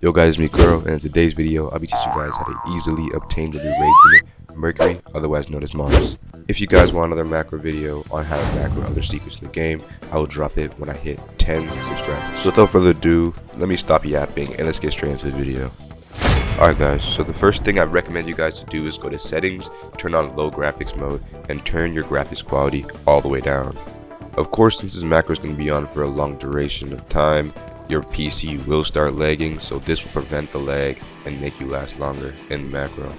Yo guys, me Kuro, and in today's video, I'll be teaching you guys how to easily obtain the new raid unit, Mercury, otherwise known as Mars. If you guys want another macro video on how to macro other secrets in the game, I will drop it when I hit 10 subscribers. So without further ado, let me stop yapping and let's get straight into the video. Alright guys, so the first thing I recommend you guys to do is go to settings, turn on low graphics mode, and turn your graphics quality all the way down. Of course, since this macro is going to be on for a long duration of time, your PC will start lagging, so this will prevent the lag and make you last longer in the macro.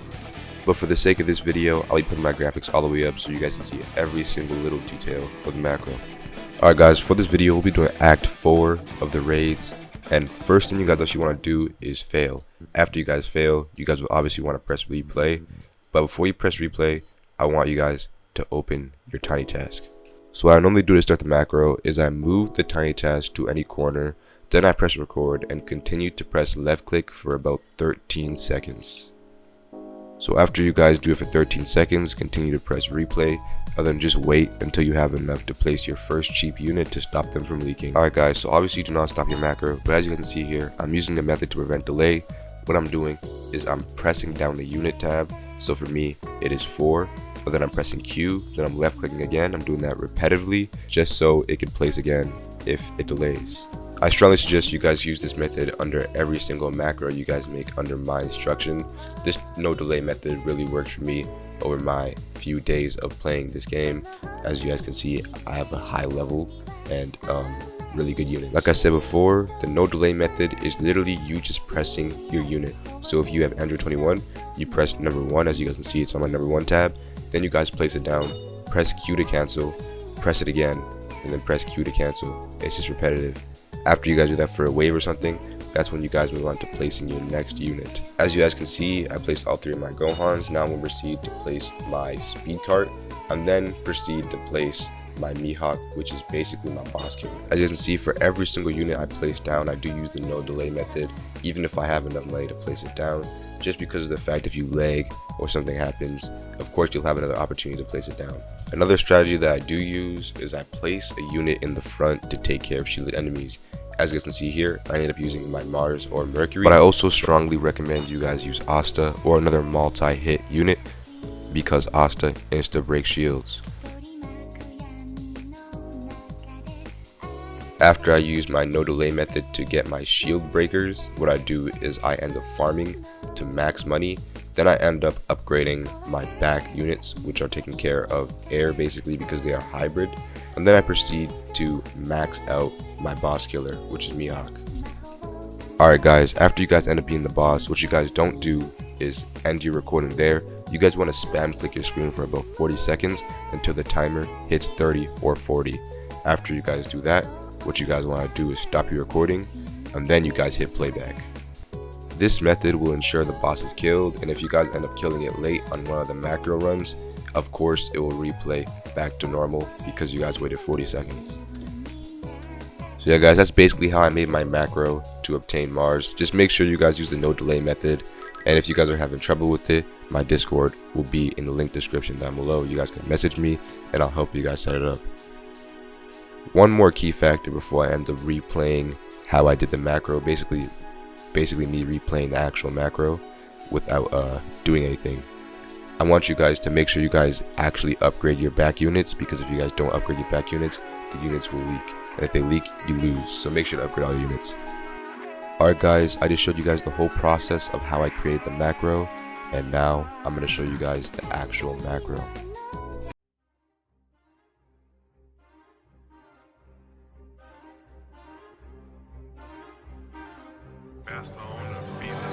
But for the sake of this video, I'll be putting my graphics all the way up so you guys can see every single little detail of the macro. Alright guys, for this video we'll be doing Act 4 of the raids, and first thing you guys actually want to do is fail. After you guys fail, you guys will obviously want to press replay, but before you press replay, I want you guys to open your tiny task. So what I normally do to start the macro is I move the tiny task to any corner, then I press record and continue to press left click for about 13 seconds. So after you guys do it for 13 seconds, continue to press replay, and then just wait until you have enough to place your first cheap unit to stop them from leaking. Alright guys, so obviously do not stop your macro, but as you can see here, I'm using a method to prevent delay. What I'm doing is I'm pressing down the unit tab, so for me it is 4, but then I'm pressing Q, then I'm left clicking again. I'm doing that repetitively just so it can place again if it delays. I strongly suggest you guys use this method under every single macro you guys make under my instruction. This no delay method really works for me over my few days of playing this game. As you guys can see, I have a high level and really good units. Like I said before, the no delay method is literally you just pressing your unit. So if you have Android 21, you press number 1, as you guys can see it's on my number 1 tab, then you guys place it down, press Q to cancel, press it again, and then press Q to cancel. It's just repetitive. After you guys do that for a wave or something, that's when you guys move on to placing your next unit. As you guys can see, I placed all 3 of my Gohans. Now I'm going to proceed to place my speed cart, and then proceed to place my Mihawk, which is basically my boss killer. As you can see, for every single unit I place down, I do use the no delay method, even if I have enough money to place it down, just because of the fact if you lag or something happens, of course you'll have another opportunity to place it down. Another strategy that I do use is I place a unit in the front to take care of shielded enemies. As you guys can see here, I ended up using my Mars or Mercury, but I also strongly recommend you guys use Asta or another multi-hit unit because Asta insta-breaks shields. After I use my no delay method to get my shield breakers, what I do is I end up farming to max money. Then I end up upgrading my back units, which are taking care of air basically because they are hybrid. And then I proceed to max out my boss killer, which is Mihawk. Alright guys, after you guys end up being the boss, what you guys don't do is end your recording there. You guys want to spam click your screen for about 40 seconds until the timer hits 30 or 40. After you guys do that, what you guys want to do is stop your recording, and then you guys hit playback. This method will ensure the boss is killed, and if you guys end up killing it late on one of the macro runs, of course it will replay back to normal because you guys waited 40 seconds. So yeah guys, that's basically how I made my macro to obtain Mars. Just make sure you guys use the no delay method, and if you guys are having trouble with it, my Discord will be in the link description down below. You guys can message me and I'll help you guys set it up. One more key factor before I end up replaying how I did the macro, basically me replaying the actual macro without doing anything. I want you guys to make sure you guys actually upgrade your back units, because if you guys don't upgrade your back units, the units will leak, and if they leak, you lose. So make sure to upgrade all your units. Alright guys, I just showed you guys the whole process of how I created the macro, and now I'm going to show you guys the actual macro. Master on the beat.